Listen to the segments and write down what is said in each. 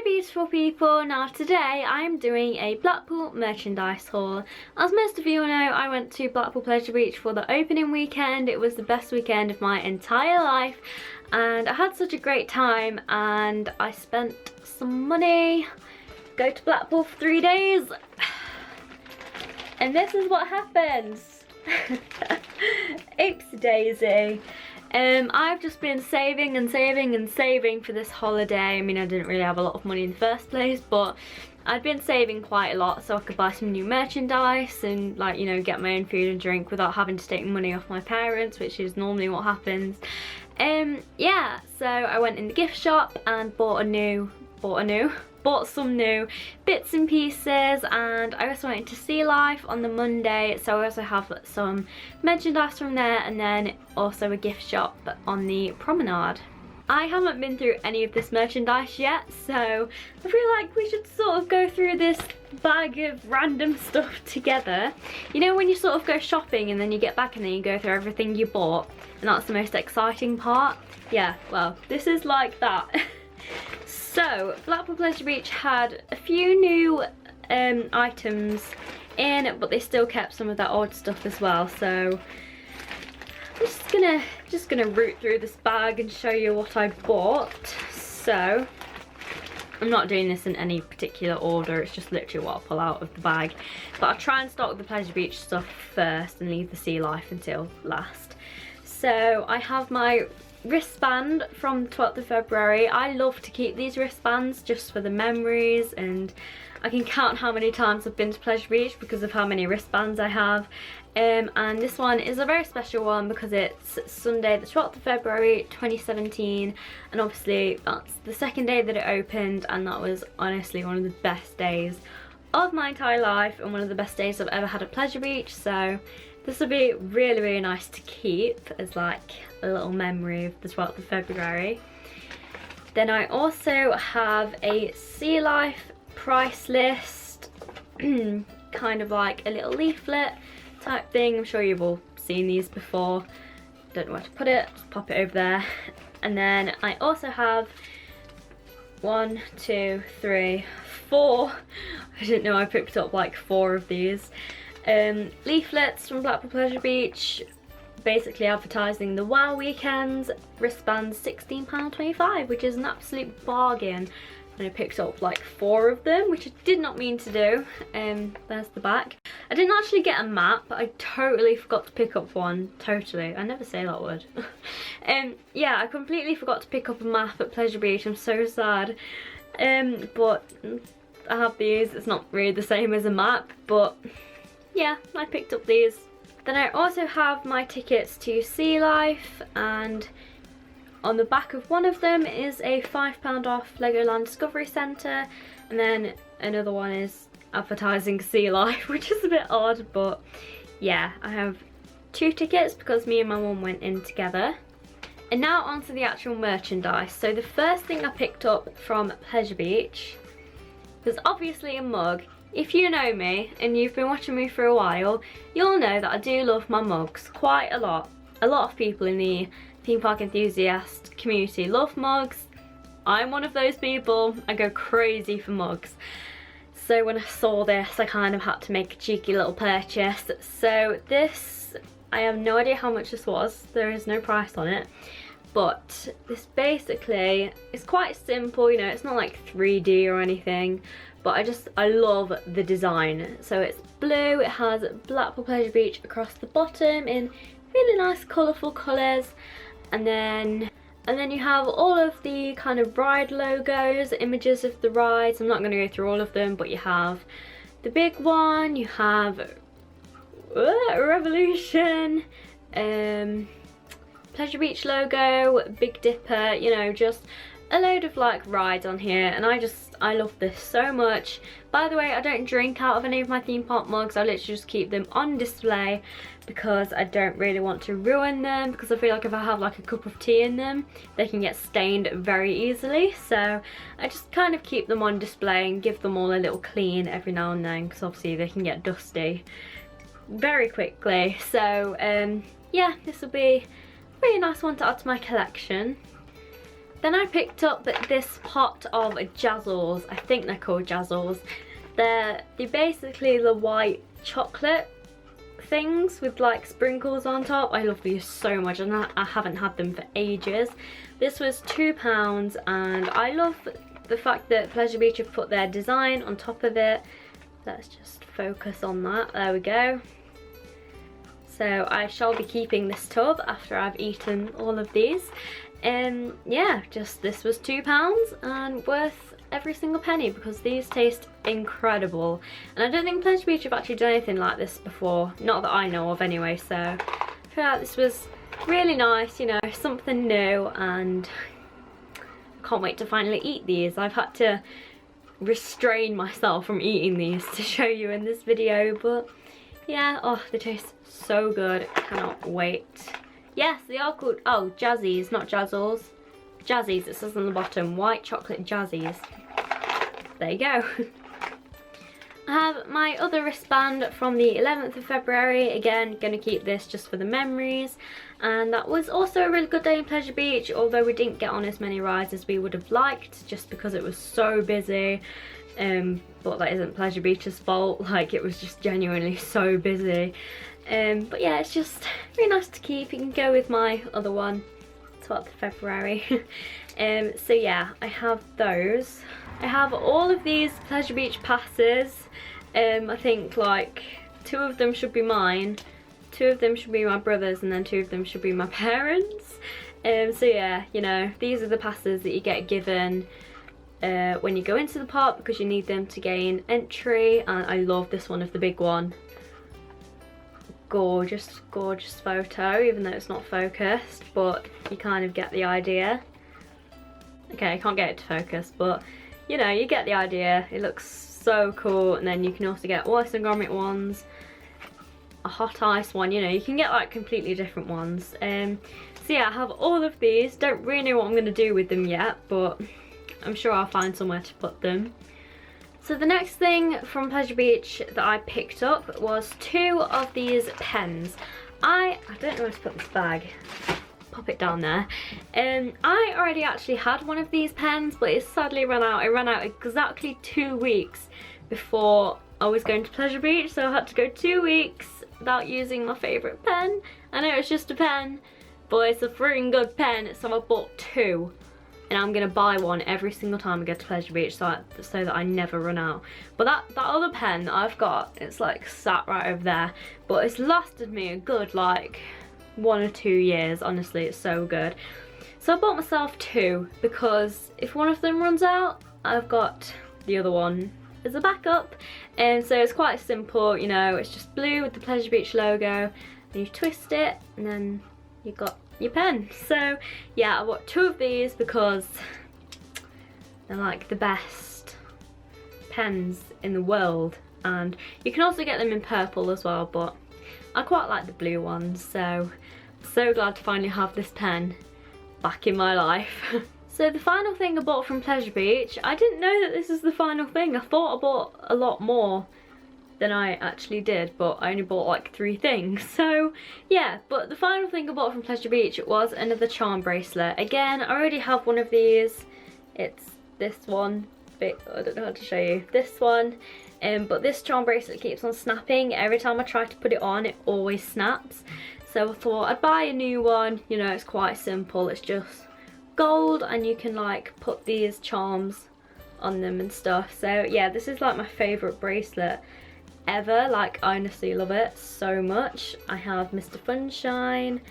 beautiful people. Now today I'm doing a Blackpool merchandise haul. As most of you know, I went to Blackpool Pleasure Beach for the opening weekend. It was the best weekend of my entire life and I had such a great time, and I spent some money, go to Blackpool for 3 days, and this is what happens. Oopsie daisy. I've just been saving and saving and saving for this holiday. I mean, I didn't really have a lot of money in the first place, but I'd been saving quite a lot so I could buy some new merchandise and, like, you know, get my own food and drink without having to take money off my parents, which is normally what happens. Yeah, so I went in the gift shop and bought some new bits and pieces, and I also went to Sea Life on the Monday, so I also have some merchandise from there, and then also a gift shop on the Promenade. I haven't been through any of this merchandise yet, so I feel like we should sort of go through this bag of random stuff together. You know when you sort of go shopping and then you get back and then you go through everything you bought, and that's the most exciting part? Yeah, well, this is like that. So, Blackpool Pleasure Beach had a few new items in, but they still kept some of that old stuff as well. So, I'm just gonna root through this bag and show you what I bought. So, I'm not doing this in any particular order. It's just literally what I pull out of the bag. But I'll try and stock the Pleasure Beach stuff first and leave the Sea Life until last. So, I have my wristband from 12th of February. I love to keep these wristbands just for the memories, and I can count how many times I've been to Pleasure Beach because of how many wristbands I have. And this one is a very special one because it's Sunday the 12th of February 2017, and obviously that's the second day that it opened, and that was honestly one of the best days of my entire life and one of the best days I've ever had at Pleasure Beach. So this will be really, really nice to keep as like a little memory of the 12th of February. Then I also have a Sea Life price list, kind of like a little leaflet type thing. I'm sure you've all seen these before. Don't know where to put it, just pop it over there. And then I also have 1, 2, 3, 4. I didn't know I picked up like 4 of these. Leaflets from Blackpool Pleasure Beach, basically advertising the WOW weekends. Wristbands £16.25, which is an absolute bargain, and I picked up like 4 of them, which I did not mean to do. There's the back. I didn't actually get a map. I totally forgot to pick up one. Totally, I never say that word. Yeah, I completely forgot to pick up a map at Pleasure Beach. I'm so sad. But I have these. It's not really the same as a map, but yeah, I picked up these. Then I also have my tickets to Sea Life, and on the back of one of them is a £5 off Legoland Discovery Centre, and then another one is advertising Sea Life, which is a bit odd, but yeah, I have 2 tickets because me and my mum went in together. And now onto the actual merchandise. So the first thing I picked up from Pleasure Beach was obviously a mug. If you know me and you've been watching me for a while, you'll know that I do love my mugs quite a lot. A lot of people in the theme park enthusiast community love mugs. I'm one of those people. I go crazy for mugs. So when I saw this, I kind of had to make a cheeky little purchase. So this, I have no idea how much this was. There is no price on it. But this basically is quite simple, you know, it's not like 3D or anything. But I love the design. So it's blue, it has Blackpool Pleasure Beach across the bottom in really nice colourful colours. And then you have all of the kind of ride logos, images of the rides. I'm not going to go through all of them, but you have the big one, you have Revolution, Pleasure Beach logo, Big Dipper, you know, just a load of like rides on here, and I love this so much. By the way, I don't drink out of any of my theme park mugs. I literally just keep them on display because I don't really want to ruin them, because I feel like if I have like a cup of tea in them, they can get stained very easily. So I just kind of keep them on display and give them all a little clean every now and then, because obviously they can get dusty very quickly. So yeah, this will be a really nice one to add to my collection. Then I picked up this pot of jazzles. I think they're called jazzles. They're basically the white chocolate things with like sprinkles on top. I love these so much, and I haven't had them for ages. This was £2, and I love the fact that Pleasure Beach have put their design on top of it. Let's just focus on that. There we go. So I shall be keeping this tub after I've eaten all of these. Yeah, just this was £2 and worth every single penny because these taste incredible. And I don't think Pleasure Beach have actually done anything like this before, not that I know of anyway, so I feel like this was really nice, you know, something new, and can't wait to finally eat these. I've had to restrain myself from eating these to show you in this video, but yeah, oh, they taste so good. Cannot wait. Yes, they are called, oh, jazzies, not jazzles. Jazzies, it says on the bottom, white chocolate jazzies. There you go. I have my other wristband from the 11th of February. Again, gonna keep this just for the memories. And that was also a really good day in Pleasure Beach, although we didn't get on as many rides as we would have liked, just because it was so busy. But that isn't Pleasure Beach's fault, like it was just genuinely so busy. But yeah, it's just really nice to keep. You can go with my other one, 12th of February. So yeah, I have those. I have all of these Pleasure Beach passes. I think like 2 of them should be mine, 2 of them should be my brother's, and then 2 of them should be my parents'. So yeah, you know, these are the passes that you get given when you go into the park because you need them to gain entry. And I love this one of the big one. Gorgeous, gorgeous photo, even though it's not focused, but you kind of get the idea. Okay, I can't get it to focus, but you know, you get the idea. It looks so cool. And then you can also get orthogramic ones, a hot ice one, you know, you can get like completely different ones. So yeah, I have all of these. Don't really know what I'm going to do with them yet, but I'm sure I'll find somewhere to put them. So the next thing from Pleasure Beach that I picked up was 2 of these pens. I don't know where to put this bag. Pop it down there. I already actually had one of these pens, but it sadly ran out. It ran out exactly 2 weeks before I was going to Pleasure Beach, so I had to go 2 weeks without using my favourite pen. I know it's just a pen, but it's a freaking good pen, so I bought 2. And I'm gonna buy one every single time I go to Pleasure Beach so that I never run out. But that other pen that I've got, it's like sat right over there, but it's lasted me a good like 1 or 2 years. Honestly, it's so good. So I bought myself 2 because if one of them runs out, I've got the other one as a backup. And so it's quite simple, you know, it's just blue with the Pleasure Beach logo, and you twist it and then you've got your pen. So yeah, I bought 2 of these because they're like the best pens in the world, and you can also get them in purple as well, but I quite like the blue ones, so so glad to finally have this pen back in my life. So the final thing I bought from Pleasure Beach, I didn't know that this was the final thing. I thought I bought a lot more than I actually did, but I only bought like 3 things. So yeah, but the final thing I bought from Pleasure Beach was another charm bracelet. Again, I already have one of these. It's this one, but I don't know how to show you. This one, but this charm bracelet keeps on snapping. Every time I try to put it on, it always snaps. So I thought I'd buy a new one. You know, it's quite simple. It's just gold, and you can like put these charms on them and stuff. So yeah, this is like my favourite bracelet ever. Like, I honestly love it so much. I have Mr. Funshine,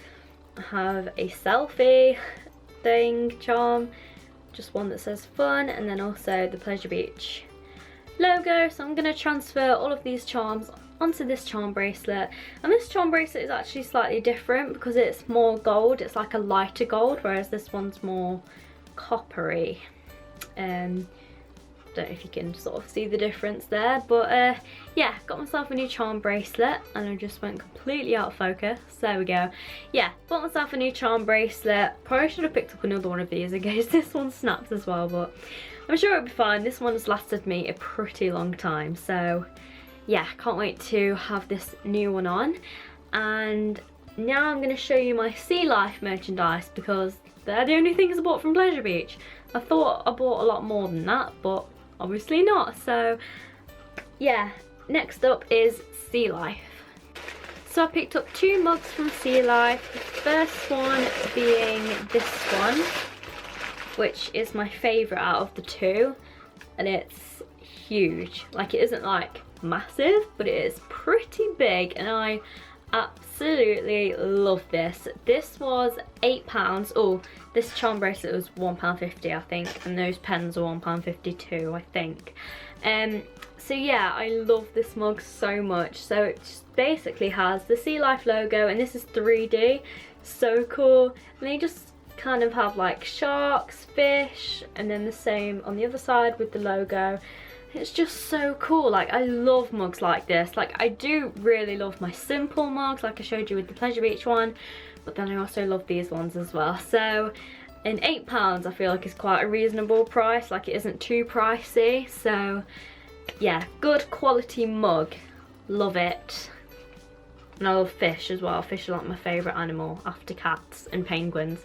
I have a selfie thing charm, just one that says fun, and then also the Pleasure Beach logo. So I'm going to transfer all of these charms onto this charm bracelet, and this charm bracelet is actually slightly different because it's more gold. It's like a lighter gold, whereas this one's more coppery. Don't know if you can sort of see the difference there, but yeah, got myself a new charm bracelet, and I just went completely out of focus. There we go. Yeah, bought myself a new charm bracelet. Probably should have picked up another one of these in case this one snaps as well, but I'm sure it'll be fine. This one's lasted me a pretty long time, so yeah, can't wait to have this new one on. And now I'm going to show you my sea life merchandise, because they're the only things I bought from Pleasure Beach. I thought I bought a lot more than that, but obviously not. So yeah, next up is Sea Life. So I picked up 2 mugs from Sea Life. The first one being this one, which is my favourite out of the 2, and it's huge. Like, it isn't like massive, but it is pretty big, and I absolutely love this. This was £8. Oh, this charm bracelet was £1.50 I think, and those pens are £1.50 too, I think. So yeah, I love this mug so much. So it just basically has the Sea Life logo, and this is 3D, so cool. And they just kind of have like sharks, fish, and then the same on the other side with the logo. It's just so cool. Like, I love mugs like this. Like, I do really love my simple mugs, like I showed you with the Pleasure Beach one, but then I also love these ones as well. So, and £8 I feel like is quite a reasonable price. Like, it isn't too pricey. So yeah, good quality mug. Love it. And I love fish as well. Fish are like my favourite animal after cats and penguins.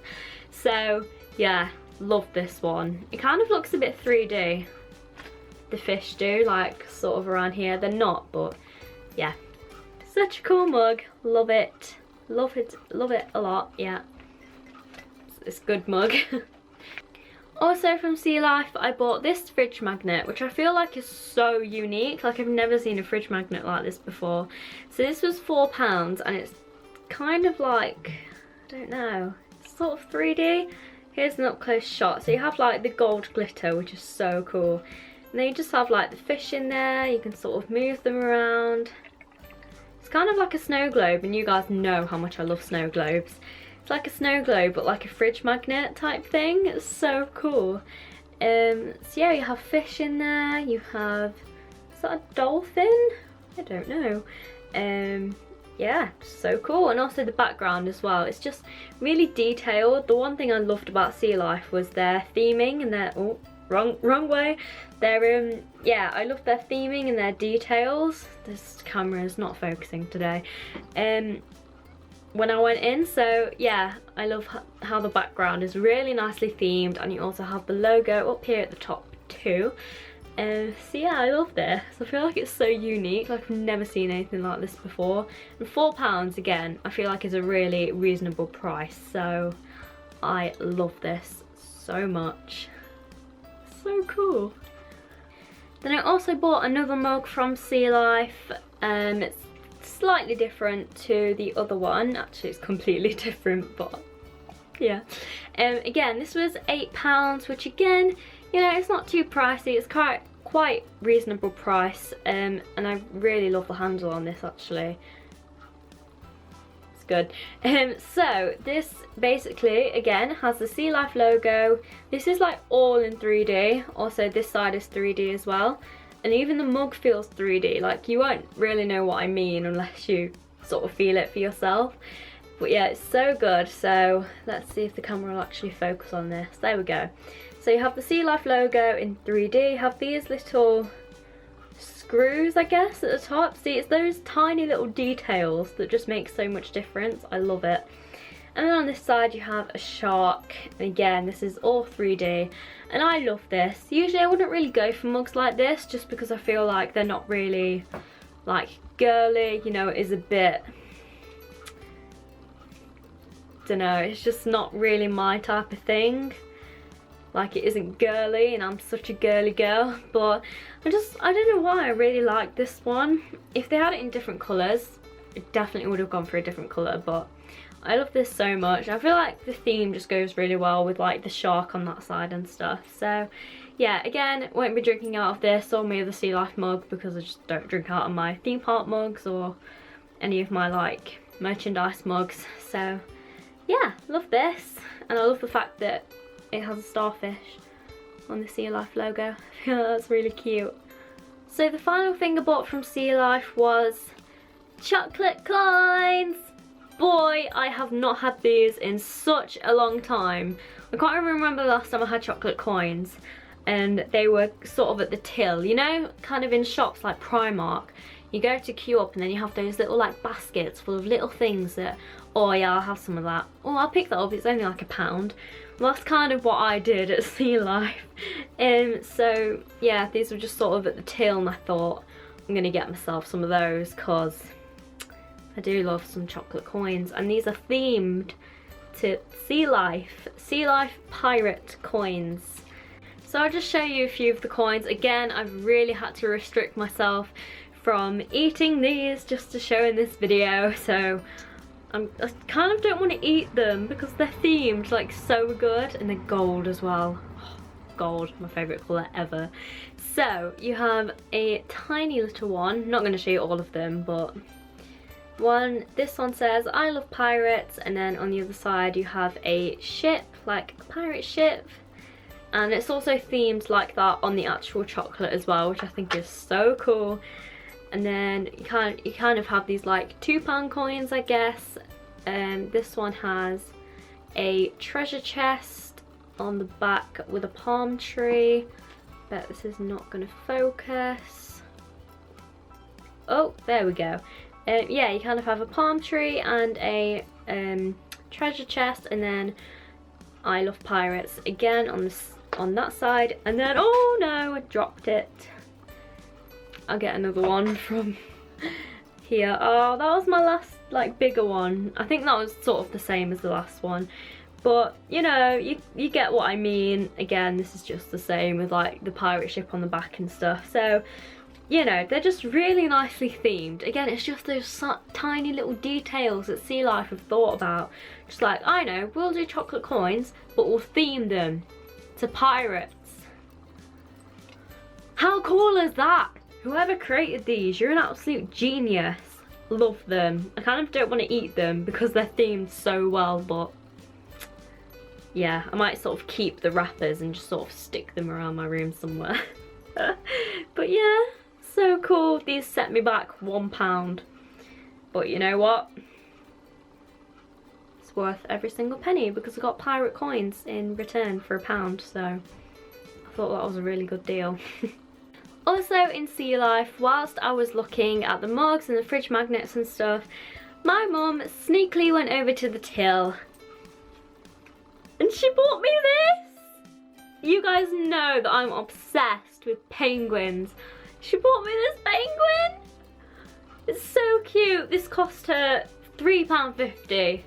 So yeah, love this one. It kind of looks a bit 3D. The fish do, like sort of around here. They're not, but yeah. Such a cool mug. Love it. Love it a lot, yeah. It's a good mug. Also from Sea Life, I bought this fridge magnet, which I feel like is so unique. Like, I've never seen a fridge magnet like this before. So this was £4, and it's kind of like, I don't know, it's sort of 3D. Here's an up close shot. So you have like the gold glitter, which is so cool. And then you just have like the fish in there. You can sort of move them around. It's kind of like a snow globe, and you guys know how much I love snow globes. It's like a snow globe, but like a fridge magnet type thing. It's so cool. So yeah, you have fish in there. You have, is that a dolphin? I don't know. Yeah, so cool. And also the background as well. It's just really detailed. The one thing I loved about Sea Life was their theming and their, oh, wrong way. Their yeah, I love their theming and their details. This camera is not focusing today. When I went in, so yeah, I love how the background is really nicely themed, and you also have the logo up here at the top too. So yeah, I love this. I feel like it's so unique. Like, I've never seen anything like this before. And £4 again, I feel like is a really reasonable price. So I love this so much. So cool. Then I also bought another mug from Sea Life. It's slightly different to the other one. Actually, it's completely different, but yeah. Again, this was £8, which again, you know, it's not too pricey. It's quite reasonable price, and I really love the handle on this actually. It's good. So this basically again has the Sea Life logo. This is like all in 3D. Also this side is 3D as well. And even the mug feels 3D, like you won't really know what I mean unless you sort of feel it for yourself. But yeah, it's so good. So let's see if the camera will actually focus on this. There we go. So you have the Sea Life logo in 3D, you have these little screws, I guess, at the top. See, it's those tiny little details that just make so much difference. I love it. And then on this side you have a shark. And again, this is all 3D. And I love this. Usually I wouldn't really go for mugs like this just because I feel like they're not really like girly, you know, it is a bit, dunno, it's just not really my type of thing. Like, it isn't girly, and I'm such a girly girl, but I don't know why I really like this one. If they had it in different colours, it definitely would have gone for a different colour, but I love this so much. I feel like the theme just goes really well with like the shark on that side and stuff. So yeah, again, won't be drinking out of this or my other Sea Life mug because I just don't drink out of my theme park mugs or any of my like merchandise mugs. So yeah, love this, and I love the fact that it has a starfish on the Sea Life logo. I feel that's really cute. So the final thing I bought from Sea Life was chocolate coins. Boy, I have not had these in such a long time. I can't even remember the last time I had chocolate coins, and they were sort of at the till, you know, kind of in shops like Primark. You go to queue up and then you have those little like baskets full of little things that, oh yeah, I'll have some of that. Oh, I'll pick that up, it's only like £1. Well, that's kind of what I did at Sea Life. So yeah, these were just sort of at the till, and I thought I'm gonna get myself some of those because I do love some chocolate coins, and these are themed to Sea Life pirate coins. So I'll just show you a few of the coins. Again, I've really had to restrict myself from eating these just to show in this video, so I kind of don't want to eat them because they're themed like so good, and they're gold as well. Oh, gold, my favourite colour ever. So you have a tiny little one, not going to show you all of them, but this one says I love pirates, and then on the other side you have a ship, like a pirate ship, and it's also themed like that on the actual chocolate as well, which I think is so cool. And then you kind of have these like £2 coins, I guess. This one has a treasure chest on the back with a palm tree. Bet this is not going to focus. Oh, there we go. Yeah, you kind of have a palm tree and a treasure chest, and then I love pirates again on that side. And then, oh no, I dropped it. I'll get another one from here. Oh, that was my last like bigger one. I think that was sort of the same as the last one, but you know, you get what I mean. Again, this is just the same with like the pirate ship on the back and stuff. So you know, they're just really nicely themed. Again, it's just those tiny little details that Sea Life have thought about. Just like, I know, we'll do chocolate coins, but we'll theme them to pirates. How cool is that? Whoever created these, you're an absolute genius. Love them. I kind of don't want to eat them because they're themed so well, but yeah, I might sort of keep the wrappers and just sort of stick them around my room somewhere. But yeah, so cool. These set me back £1. But you know what? It's worth every single penny because I got pirate coins in return for £1, so I thought that was a really good deal. Also in Sea Life, whilst I was looking at the mugs and the fridge magnets and stuff, my mum sneakily went over to the till and she bought me this! You guys know that I'm obsessed with penguins. She bought me this penguin! It's so cute. This cost her £3.50. I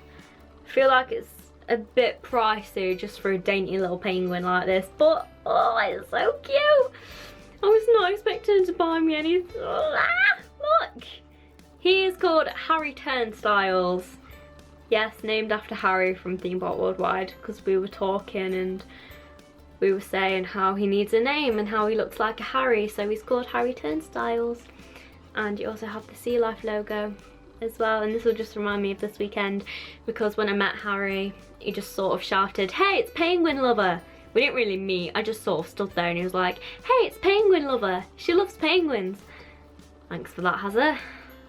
feel like it's a bit pricey just for a dainty little penguin like this, but oh, it's so cute! I was not expecting her to buy me anything. Ah, look! He is called Harry Turnstiles. Yes, named after Harry from Theme Park Worldwide, because we were talking and we were saying how he needs a name and how he looks like a Harry, so he's called Harry Turnstiles. And you also have the Sea Life logo as well, and this will just remind me of this weekend because when I met Harry, he just sort of shouted, "Hey, it's Penguin Lover!" We didn't really meet, I just sort of stood there and he was like, "Hey, it's Penguin Lover, she loves penguins." Thanks for that, Hazza.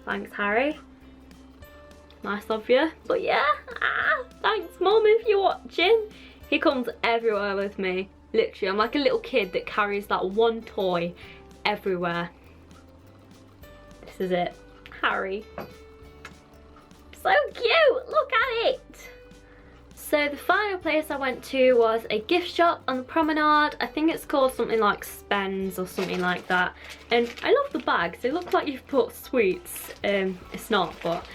Thanks, Harry. Nice of you. But yeah, thanks Mum if you're watching. He comes everywhere with me. Literally, I'm like a little kid that carries that one toy everywhere. This is it, Harry. So cute, look at it. So the final place I went to was a gift shop on the Promenade. I think it's called something like Spends or something like that. And I love the bags, they look like you've put sweets. It's not, but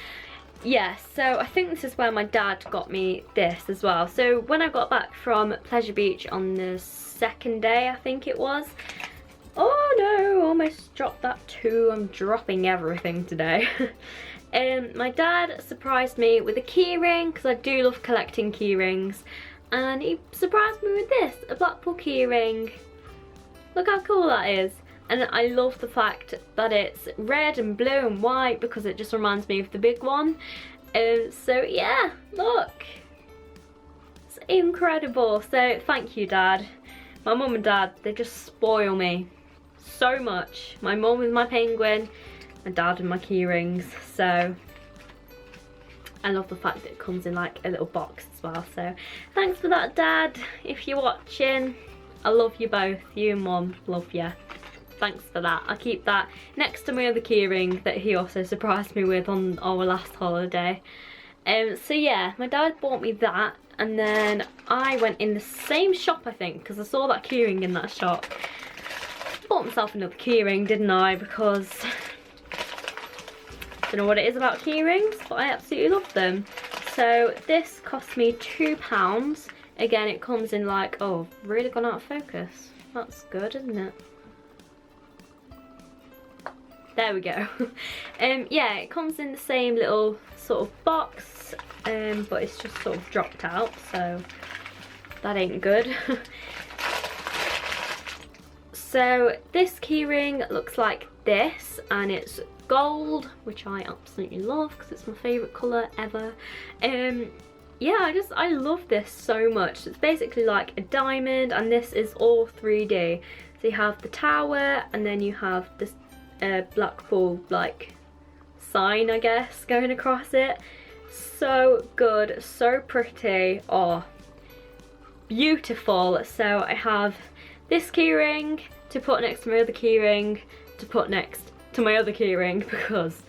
yeah, so I think this is where my dad got me this as well. So when I got back from Pleasure Beach on the second day, I think it was. Oh no, almost dropped that too. I'm dropping everything today. My dad surprised me with a key ring because I do love collecting key rings, and he surprised me with this, a Blackpool key ring. Look how cool that is. And I love the fact that it's red and blue and white because it just reminds me of the big one. So yeah, look, it's incredible. So thank you, Dad. My mum and dad, they just spoil me so much. My mum with my penguin, my dad and my key rings. So I love the fact that it comes in like a little box as well. So thanks for that, Dad, if you're watching. I love you both, you and Mum, love you. thanks for that. I'll keep that next to my other keyring that he also surprised me with on our last holiday. So yeah, my dad bought me that, and then I went in the same shop, I think, because I saw that keyring in that shop. Bought myself another keyring, didn't I? Because I don't know what it is about keyrings, but I absolutely love them. So this cost me £2. Again, it comes in like, oh, really gone out of focus. That's good, isn't it? There we go. Yeah, it comes in the same little sort of box, but it's just sort of dropped out, so that ain't good. So this keyring looks like this, and it's gold, which I absolutely love because it's my favourite colour ever. Yeah, I love this so much. It's basically like a diamond, and this is all 3D. So you have the tower, and then you have this Blackpool like sign, I guess, going across it. So good, so pretty, oh, beautiful. So I have this keyring to put next to my other keyring to put next to my other keyring because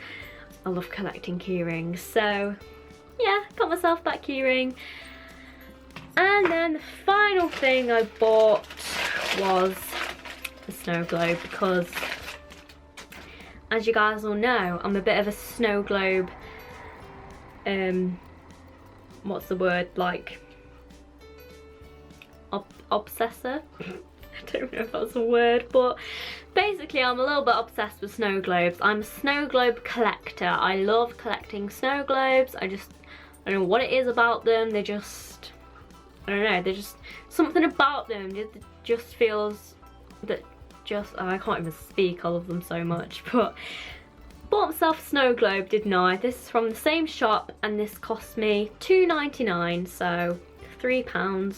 I love collecting keyrings. So yeah, got myself that keyring. And then the final thing I bought was the snow globe, because as you guys all know, I'm a bit of a snow globe, what's the word, like, obsessor? I don't know if that's a word, but basically I'm a little bit obsessed with snow globes. I'm a snow globe collector. I love collecting snow globes. I don't know what it is about them. They just, I don't know, they're just something about them. It just feels that I can't even speak, I love them so much. But bought myself a snow globe, didn't I? This is from the same shop, and this cost me £2.99, so £3.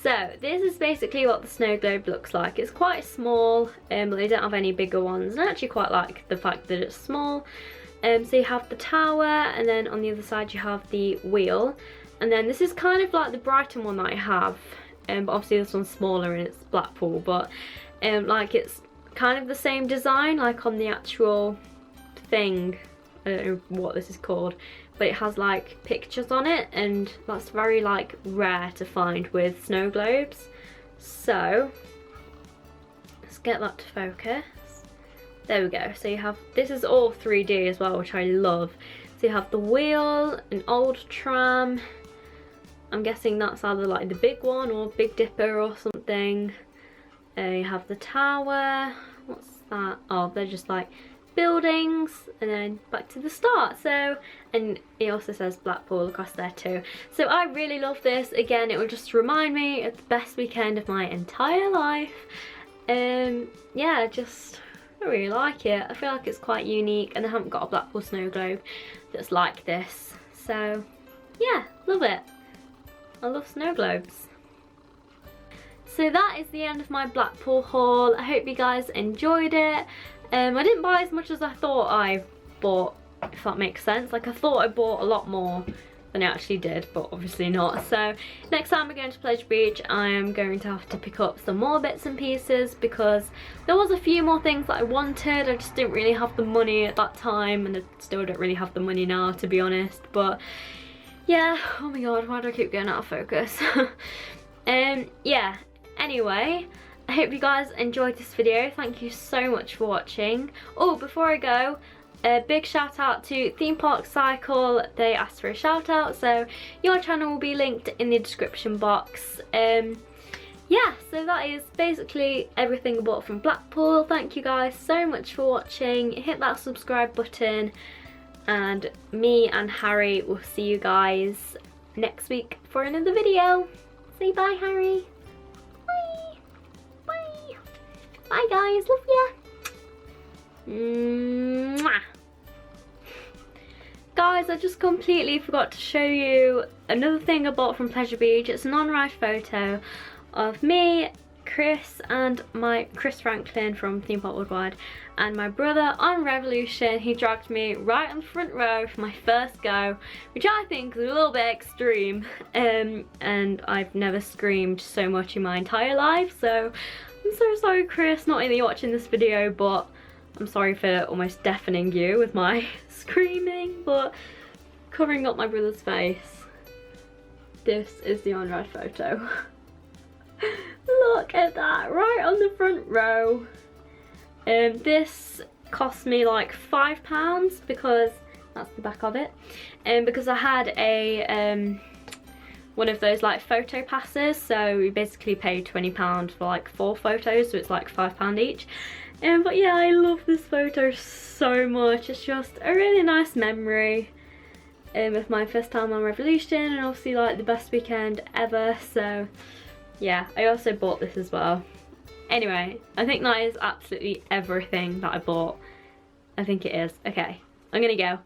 So this is basically what the snow globe looks like. It's quite small, but they don't have any bigger ones, and I actually quite like the fact that it's small. So you have the tower, and then on the other side you have the wheel, and then this is kind of like the Brighton one that I have, but obviously this one's smaller and it's Blackpool, but like it's kind of the same design, like on the actual thing. I don't know what this is called, but it has like pictures on it, and that's very like rare to find with snow globes. So let's get that to focus. There we go. So you have, this is all 3D as well, which I love. So you have the wheel, an old tram. I'm guessing that's either like the big one or Big Dipper or something. You have the tower. What's that? Oh, they're just like buildings, and then back to the start. So, and it also says Blackpool across there too. So I really love this. Again, it will just remind me of the best weekend of my entire life. Yeah, I really like it. I feel like it's quite unique, and I haven't got a Blackpool snow globe that's like this. So yeah, love it. I love snow globes. So that is the end of my Blackpool haul. I hope you guys enjoyed it. I didn't buy as much as I thought I bought, if that makes sense. Like, I thought I bought a lot more than I actually did, but obviously not. So next time we're going to Pleasure Beach, I am going to have to pick up some more bits and pieces, because there was a few more things that I wanted. I just didn't really have the money at that time, and I still don't really have the money now, to be honest. But yeah, oh my god, why do I keep going out of focus? Yeah, anyway, I hope you guys enjoyed this video. Thank you so much for watching. Oh, before I go, a big shout out to Theme Park Cycle. They asked for a shout out, so your channel will be linked in the description box. Yeah, so that is basically everything I bought from Blackpool. Thank you guys so much for watching. Hit that subscribe button, and me and Harry will see you guys next week for another video. Say bye, Harry. Bye. Bye. Bye, guys. Love ya. Mwah. Guys, I just completely forgot to show you another thing I bought from Pleasure Beach. It's an on-ride photo of me, Chris, and Chris Franklin from Theme Park Worldwide, and my brother on Revolution. He dragged me right on the front row for my first go, which I think is a little bit extreme, and I've never screamed so much in my entire life, so I'm so sorry, Chris, not only watching this video, but I'm sorry for almost deafening you with my screaming, but covering up my brother's face. This is the on-ride photo. Look at that, right on the front row. This cost me like £5 because that's the back of it, because I had a one of those like photo passes, so we basically paid £20 for like 4 photos, so it's like £5 each. But yeah, I love this photo so much. It's just a really nice memory of my first time on Revolution, and obviously like the best weekend ever. So yeah, I also bought this as well. Anyway, I think that is absolutely everything that I bought. I think it is. Okay, I'm gonna go.